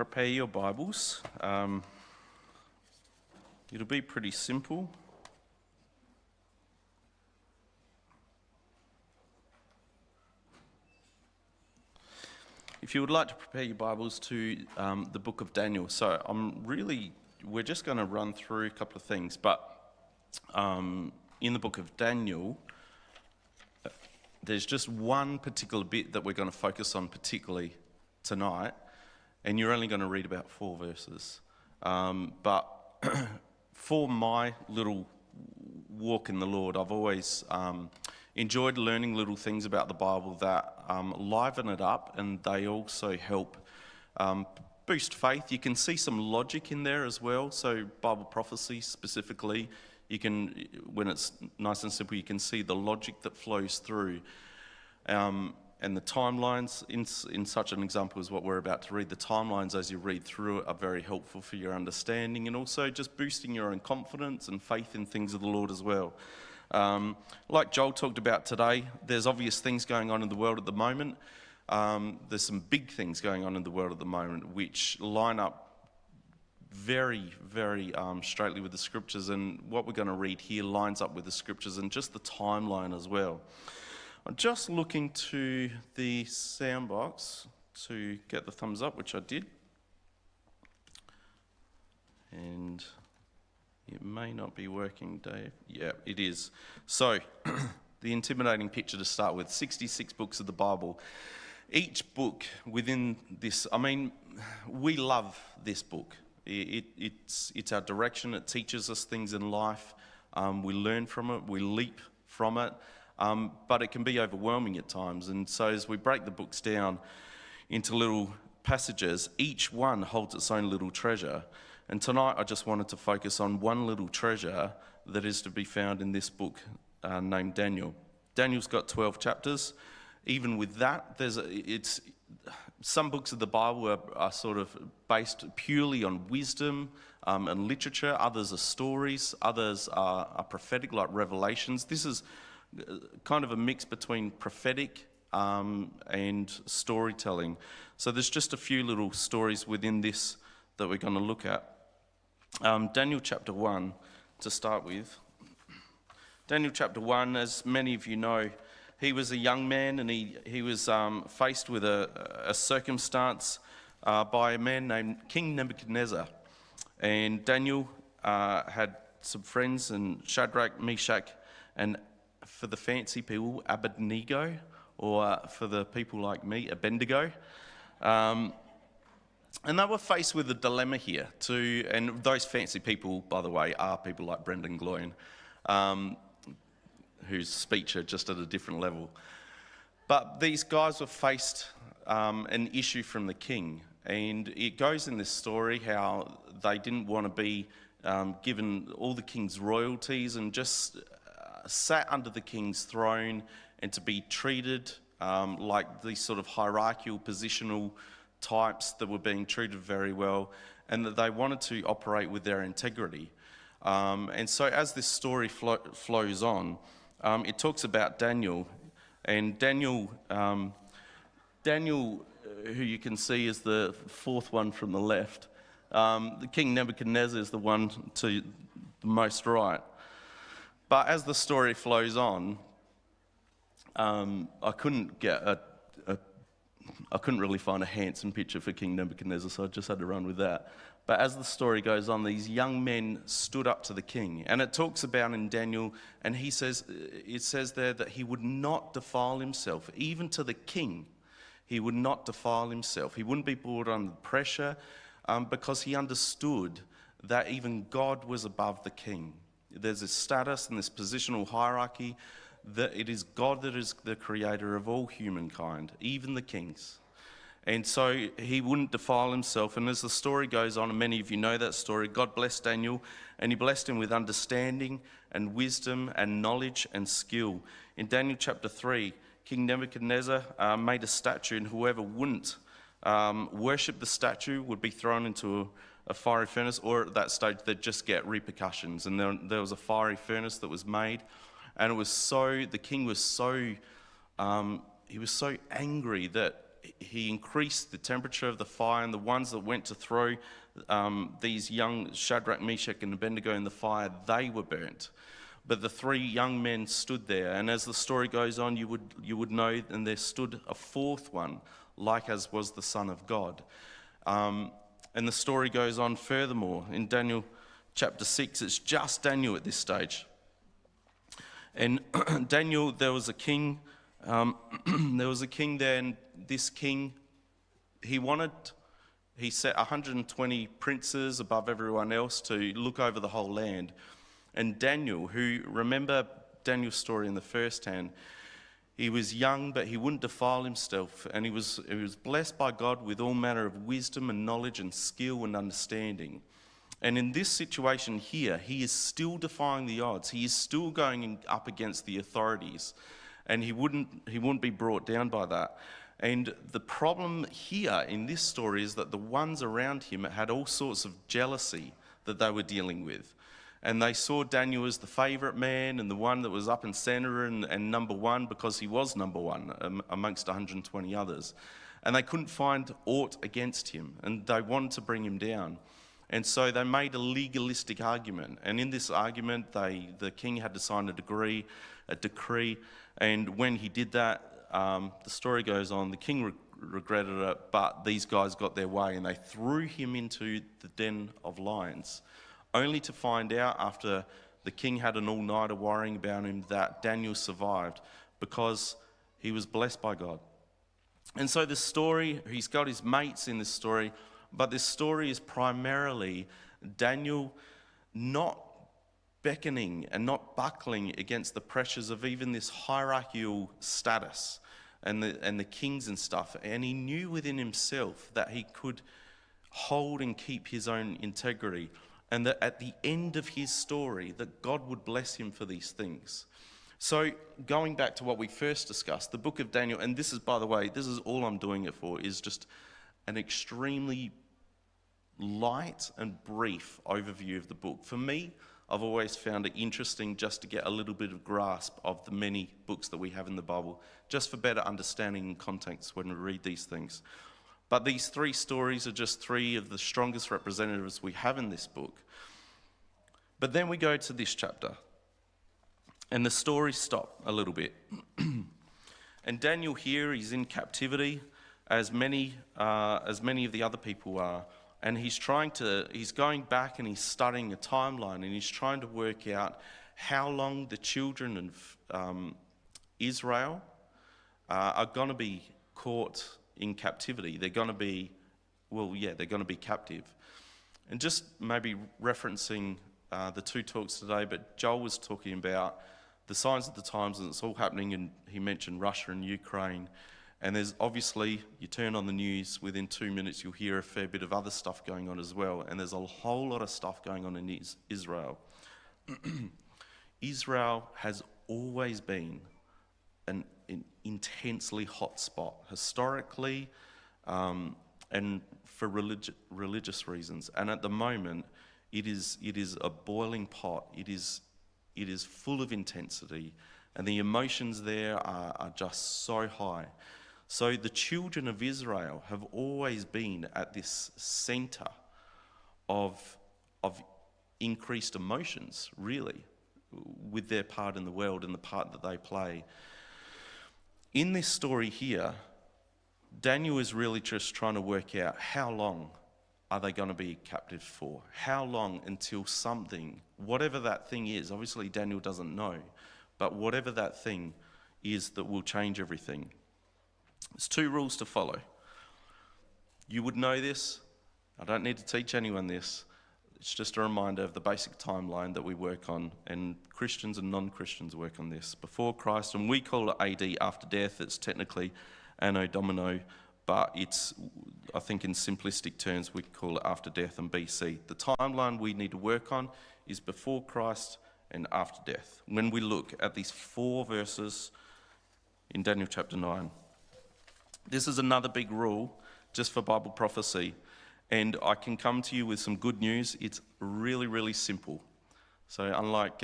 prepare your Bibles. It'll be pretty simple. If you would like to prepare your Bibles to the book of Daniel. So we're just going to run through a couple of things, but in the book of Daniel, there's just one particular bit that we're going to focus on particularly tonight, and you're only going to read about 4 verses. But for my little walk in the Lord, I've always enjoyed learning little things about the Bible that liven it up, and they also help boost faith. You can see some logic in there as well. So Bible prophecy specifically, you can, when it's nice and simple, you can see the logic that flows through. And the timelines, in such an example as what we're about to read, the timelines as you read through it are very helpful for your understanding, and also just boosting your own confidence and faith in things of the Lord as well. Like Joel talked about today, there's obvious things going on in the world at the moment. There's some big things going on in the world at the moment which line up very, very straightly with the scriptures, and what we're going to read here lines up with the scriptures and just the timeline as well. I'm just looking to the sound box to get the thumbs up, which I did. And it may not be working, Dave. Yeah, it is. So, the intimidating picture to start with, 66 books of the Bible. Each book within this, we love this book. It's our direction. It teaches us things in life. We learn from it. We leap from it. But it can be overwhelming at times. And so as we break the books down into little passages, each one holds its own little treasure. And tonight I just wanted to focus on one little treasure that is to be found in this book named Daniel. Daniel's got 12 chapters. Even with that, some books of the Bible are sort of based purely on wisdom and literature. Others are stories. Others are prophetic, like Revelations. This is kind of a mix between prophetic and storytelling. So there's just a few little stories within this that we're going to look at. Daniel chapter 1 to start with. Daniel chapter 1, as many of you know, he was a young man, and he was faced with a circumstance by a man named King Nebuchadnezzar. And Daniel had some friends, and Shadrach, Meshach, and for the fancy people, Abednego, or for the people like me, Abednego. And they were faced with a dilemma here too, and those fancy people, by the way, are people like Brendan Gloyn, whose speech are just at a different level. But these guys were faced an issue from the king, and it goes in this story how they didn't want to be given all the king's royalties and just sat under the king's throne, and to be treated like these sort of hierarchical positional types that were being treated very well, and that they wanted to operate with their integrity. And so as this story flows on, it talks about Daniel, and Daniel, who you can see is the fourth one from the left. The King Nebuchadnezzar is the one to the most right. But as the story flows on, I couldn't really find a handsome picture for King Nebuchadnezzar, so I just had to run with that. But as the story goes on, these young men stood up to the king, and it talks about in Daniel, and it says there that he would not defile himself, even to the king. He would not defile himself. He wouldn't be brought under pressure, because he understood that even God was above the king. There's this status and this positional hierarchy that it is God that is the creator of all humankind, even the kings. And so he wouldn't defile himself. And as the story goes on, and many of you know that story, God blessed Daniel, and he blessed him with understanding and wisdom and knowledge and skill. In Daniel chapter 3, King Nebuchadnezzar made a statue, and whoever wouldn't worship the statue would be thrown into a fiery furnace, or at that stage they'd just get repercussions. And there was a fiery furnace that was made, and the king was so angry that he increased the temperature of the fire, and the ones that went to throw these young Shadrach, Meshach, and Abednego in the fire, they were burnt. But the three young men stood there, and as the story goes on, you would know, and there stood a fourth one, like as was the Son of God. And the story goes on furthermore. In Daniel chapter 6, it's just Daniel at this stage. And Daniel, there was a king there, and this king, he set 120 princes above everyone else to look over the whole land. And Daniel, who, remember Daniel's story in the first hand, he was young, but he wouldn't defile himself, and he was blessed by God with all manner of wisdom and knowledge and skill and understanding. And in this situation here, he is still defying the odds. He is still going up against the authorities, and he wouldn't be brought down by that. And the problem here in this story is that the ones around him had all sorts of jealousy that they were dealing with. And they saw Daniel as the favourite man and the one that was up in centre and number one, because he was number one amongst 120 others. And they couldn't find aught against him, and they wanted to bring him down. And so they made a legalistic argument. And in this argument, the king had to sign a decree. And when he did that, the story goes on, the king regretted it, but these guys got their way, and they threw him into the den of lions, only to find out after the king had an all-nighter worrying about him that Daniel survived because he was blessed by God. And so this story, he's got his mates in this story, but this story is primarily Daniel not beckoning and not buckling against the pressures of even this hierarchical status and the kings and stuff. And he knew within himself that he could hold and keep his own integrity, and that at the end of his story, that God would bless him for these things. So going back to what we first discussed, the book of Daniel, and this is, by the way, this is all I'm doing it for, is just an extremely light and brief overview of the book. For me, I've always found it interesting just to get a little bit of grasp of the many books that we have in the Bible, just for better understanding and context when we read these things. But these three stories are just three of the strongest representatives we have in this book. But then we go to this chapter, and the stories stop a little bit. And Daniel here, he's in captivity, as many of the other people are. And he's going back and he's studying a timeline, and he's trying to work out how long the children of Israel are going to be caught in captivity. They're going to be captive. And just maybe referencing the two talks today, but Joel was talking about the signs of the times, and it's all happening, and he mentioned Russia and Ukraine. And there's obviously, you turn on the news, within 2 minutes you'll hear a fair bit of other stuff going on as well. And there's a whole lot of stuff going on in Israel. Israel has always been an intensely hot spot, historically, and for religious reasons. And at the moment, it is a boiling pot. It is full of intensity, and the emotions there are just so high. So the children of Israel have always been at this center of increased emotions, really, with their part in the world and the part that they play. In this story here, Daniel is really just trying to work out how long are they going to be captive for? How long until something, whatever that thing is, obviously Daniel doesn't know, but whatever that thing is that will change everything. There's 2 rules to follow. You would know this. I don't need to teach anyone this. It's just a reminder of the basic timeline that we work on, and Christians and non-Christians work on this. Before Christ, and we call it AD, after death. It's technically Anno Domini, but it's, I think in simplistic terms, we call it after death and BC. The timeline we need to work on is before Christ and after death. When we look at these 4 verses in Daniel chapter 9. This is another big rule just for Bible prophecy, and I can come to you with some good news. It's really, really simple. So unlike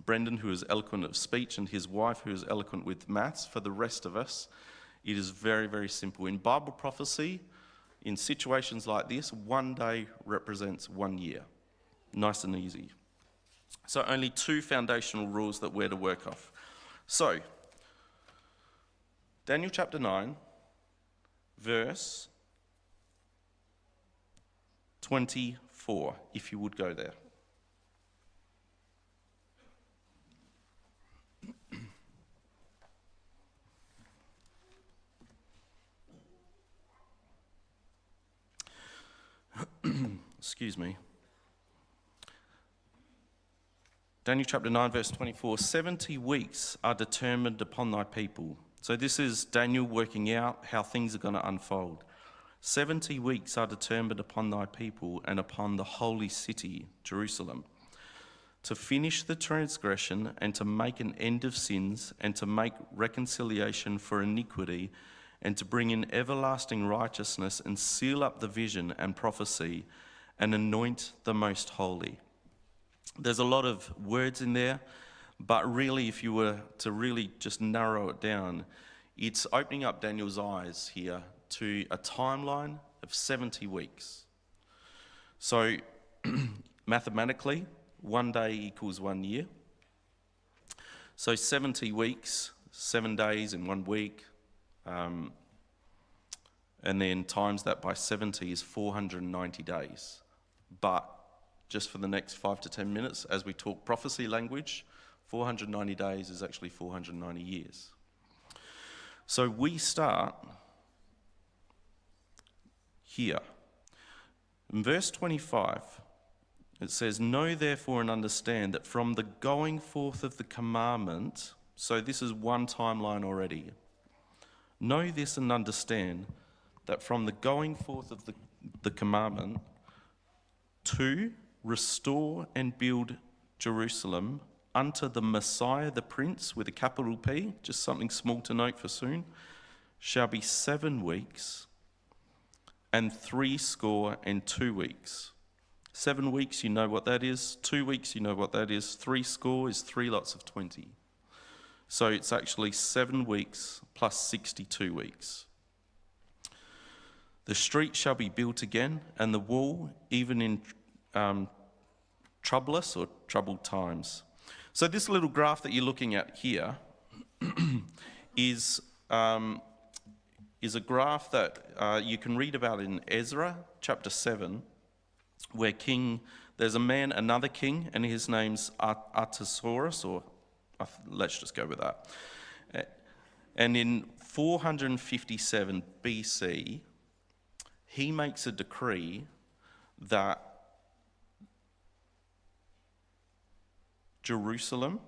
Brendan, who is eloquent of speech, and his wife, who is eloquent with maths, for the rest of us, It is very, very simple. In Bible prophecy, in situations like this, one day represents 1 year. Nice and easy. So only 2 foundational rules that we're to work off. So, Daniel chapter 9, verse 24, if you would go there. Excuse me. Daniel chapter 9, verse 24, 70 weeks are determined upon thy people. So this is Daniel working out how things are going to unfold. 70 weeks are determined upon thy people and upon the holy city, Jerusalem, to finish the transgression and to make an end of sins and to make reconciliation for iniquity and to bring in everlasting righteousness and seal up the vision and prophecy and anoint the most holy. There's a lot of words in there, but really if you were to really just narrow it down, it's opening up Daniel's eyes here to a timeline of 70 weeks. So mathematically, 1 day equals 1 year. So 70 weeks, 7 days in 1 week, and then times that by 70 is 490 days. But just for the next 5 to 10 minutes, as we talk prophecy language, 490 days is actually 490 years. So we start here. In verse 25, it says, know therefore and understand that from the going forth of the commandment, so this is one timeline already. Know this and understand that from the going forth of the commandment to restore and build Jerusalem unto the Messiah, the Prince, with a capital P, just something small to note for soon, shall be 7 weeks and 62 weeks. 7 weeks, you know what that is. 2 weeks, you know what that is. 60 is 3 lots of 20. So it's actually 7 weeks plus 62 weeks. The street shall be built again, and the wall, even in troublous or troubled times. So this little graph that you're looking at here is a graph that you can read about in Ezra chapter 7, where there's another king, and his name's Artaxerxes, or let's just go with that. And in 457 BC, he makes a decree that Jerusalem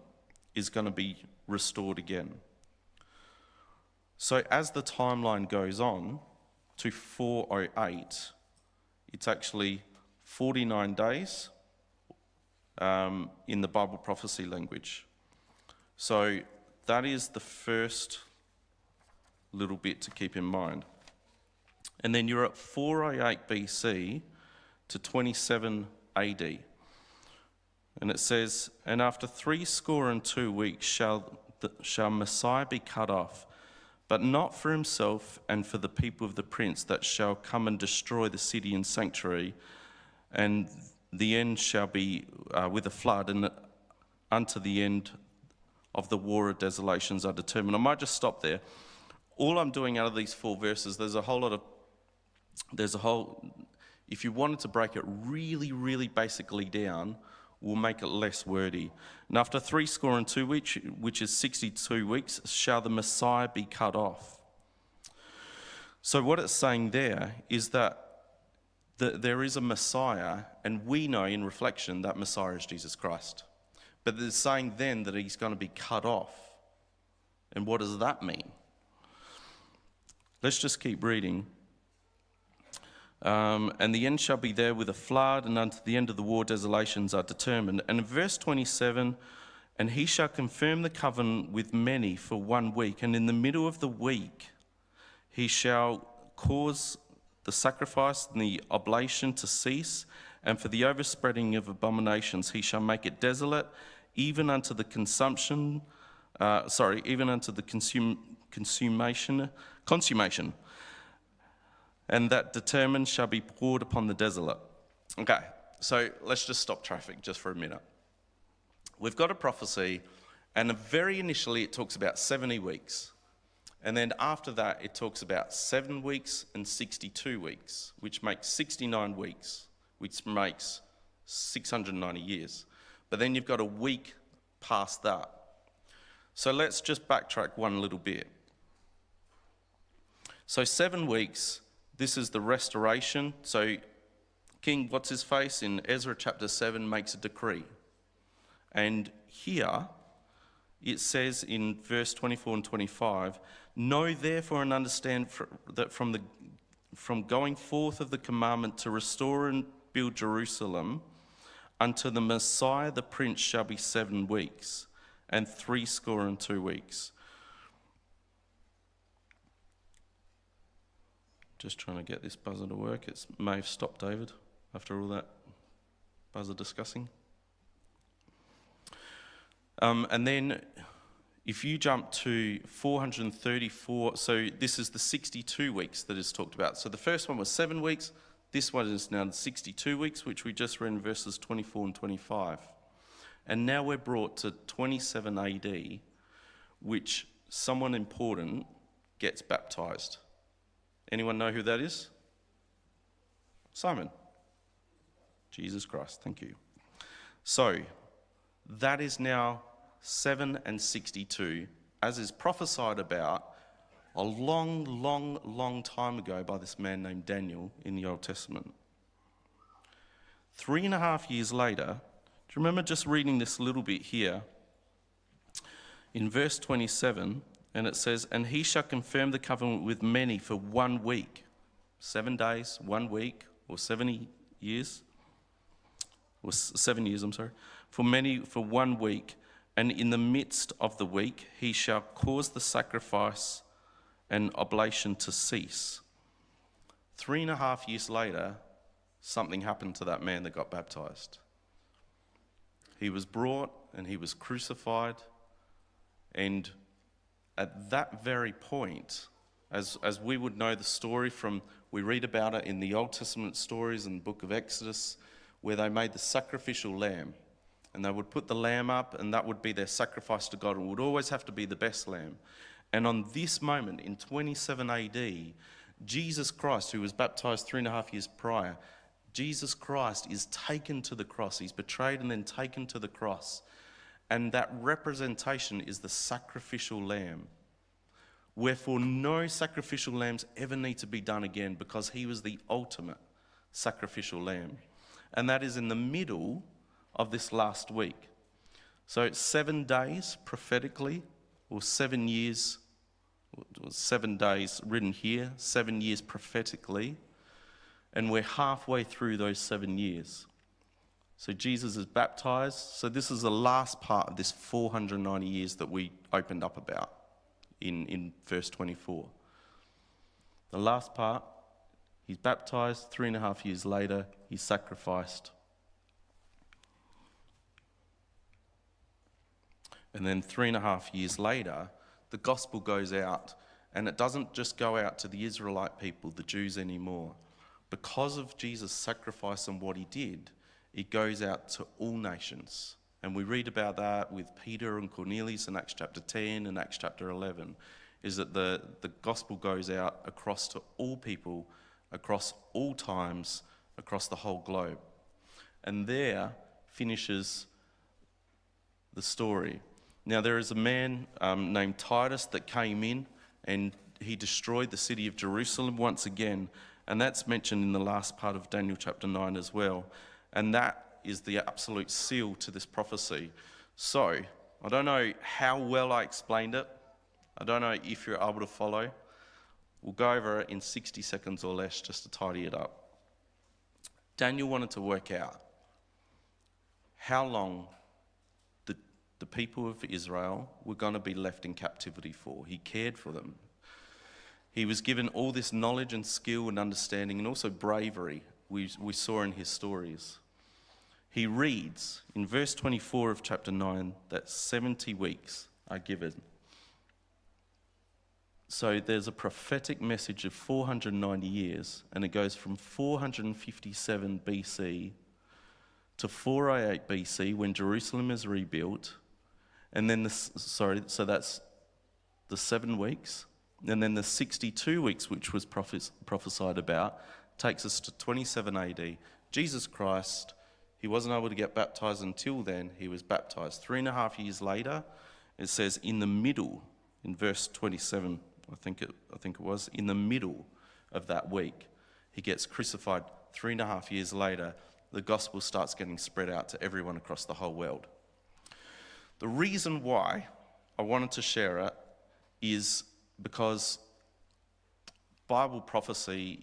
is going to be restored again. So as the timeline goes on to 408, it's actually 49 days in the Bible prophecy language. So that is the first little bit to keep in mind. And then you're at 408 BC to 27 AD. And it says, and after 62 weeks shall Messiah be cut off, but not for himself and for the people of the prince that shall come and destroy the city and sanctuary, and the end shall be with a flood, and unto the end of the war of desolations are determined. I might just stop there. All I'm doing out of these 4 verses, if you wanted to break it really, really basically down, we'll make it less wordy. And after 62 weeks, which is 62 weeks, shall the Messiah be cut off. So what it's saying there is that there is a Messiah, and we know in reflection that Messiah is Jesus Christ. But it's saying then that he's going to be cut off. And what does that mean? Let's just keep reading. And the end shall be there with a flood, and unto the end of the war desolations are determined. And in verse 27, and he shall confirm the covenant with many for 1 week, and in the middle of the week he shall cause the sacrifice and the oblation to cease, and for the overspreading of abominations he shall make it desolate, even unto the consummation, and that determined shall be poured upon the desolate. Okay, so let's just stop traffic just for a minute. We've got a prophecy, and very initially it talks about 70 weeks. And then after that, it talks about 7 weeks and 62 weeks, which makes 69 weeks, which makes 690 years. But then you've got a week past that. So let's just backtrack one little bit. So 7 weeks, this is the restoration. So King What's-His-Face in Ezra chapter 7 makes a decree. And here it says in verse 24 and 25, know therefore and understand that from going forth of the commandment to restore and build Jerusalem unto the Messiah the Prince shall be 7 weeks and 62 weeks. Just trying to get this buzzer to work. It may have stopped David after all that buzzer discussing. And then if you jump to 434, so this is the 62 weeks that is talked about. So the first one was 7 weeks. This one is now 62 weeks, which we just read in verses 24 and 25. And now we're brought to 27 AD, which someone important gets baptized. Anyone know who that is? Simon. Jesus Christ, thank you. So that is now 7 and 62, as is prophesied about a long time ago by this man named Daniel in the Old Testament. 3.5 years later, do you remember just reading this little bit here? In verse 27, and it says, and he shall confirm the covenant with many for 1 week. 7 days, 1 week, or 70 years. Or 7 years, I'm sorry. For many, for 1 week. And in the midst of the week, he shall cause the sacrifice and oblation to cease. 3.5 years later, something happened to that man that got baptized. He was brought and he was crucified. And at that very point, as we would know the story from, we read about it in the Old Testament stories in the book of Exodus, where they made the sacrificial lamb. And they would put the lamb up, and that would be their sacrifice to God. It would always have to be the best lamb. And on this moment, in 27 AD, Jesus Christ, who was baptized 3.5 years prior, Jesus Christ is taken to the cross. He's betrayed and then taken to the cross. And that representation is the sacrificial lamb. Wherefore no sacrificial lambs ever need to be done again, because he was the ultimate sacrificial lamb. And that is in the middle of this last week. So it's 7 days prophetically, or 7 years, or 7 days written here, 7 years prophetically, and we're halfway through those 7 years. So Jesus is baptized. So this is the last part of this 490 years that we opened up about in verse 24. The last part, he's baptized. 3.5 years later, he's sacrificed. And then 3.5 years later, the gospel goes out, and it doesn't just go out to the Israelite people, the Jews anymore. Because of Jesus' sacrifice and what he did, it goes out to all nations. And we read about that with Peter and Cornelius in Acts chapter 10 and Acts chapter 11, is that the gospel goes out across to all people, across all times, across the whole globe. And there finishes the story. Now there is a man named Titus that came in, and he destroyed the city of Jerusalem once again, and that's mentioned in the last part of Daniel chapter 9 as well. And that is the absolute seal to this prophecy. So, I don't know how well I explained it. I don't know if you're able to follow. We'll go over it in 60 seconds or less just to tidy it up. Daniel wanted to work out how long the people of Israel were going to be left in captivity for. He cared for them. He was given all this knowledge and skill and understanding, and also bravery we saw in his stories. He reads in verse 24 of chapter 9 that 70 weeks are given. So there's a prophetic message of 490 years, and it goes from 457 BC to 408 BC when Jerusalem is rebuilt, and then so that's the 7 weeks, and then the 62 weeks which was prophesied about takes us to 27 AD. Jesus Christ, he wasn't able to get baptized until then. He was baptized 3.5 years later. It says in the middle, in verse 27, I think it was, in the middle of that week, he gets crucified. 3.5 years later, the gospel starts getting spread out to everyone across the whole world. The reason why I wanted to share it is because Bible prophecy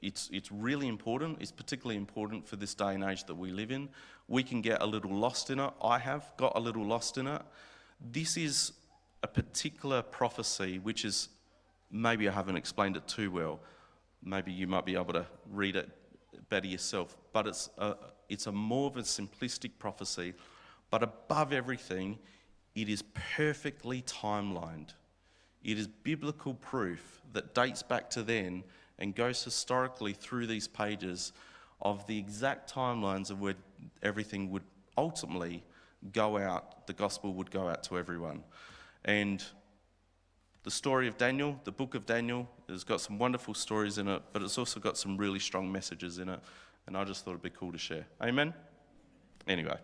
it's really important. It's particularly important for this day and age that we live in. We can get a little lost in it. I have got a little lost in it. This is a particular prophecy which is, maybe I haven't explained it too well. Maybe you might be able to read it better yourself. But it's a more of a simplistic prophecy. But above everything, it is perfectly timelined. It is biblical proof that dates back to then and goes historically through these pages of the exact timelines of where everything would ultimately go out, the gospel would go out to everyone. And the story of Daniel, the book of Daniel, has got some wonderful stories in it, but it's also got some really strong messages in it, and I just thought it'd be cool to share. Amen? Anyway.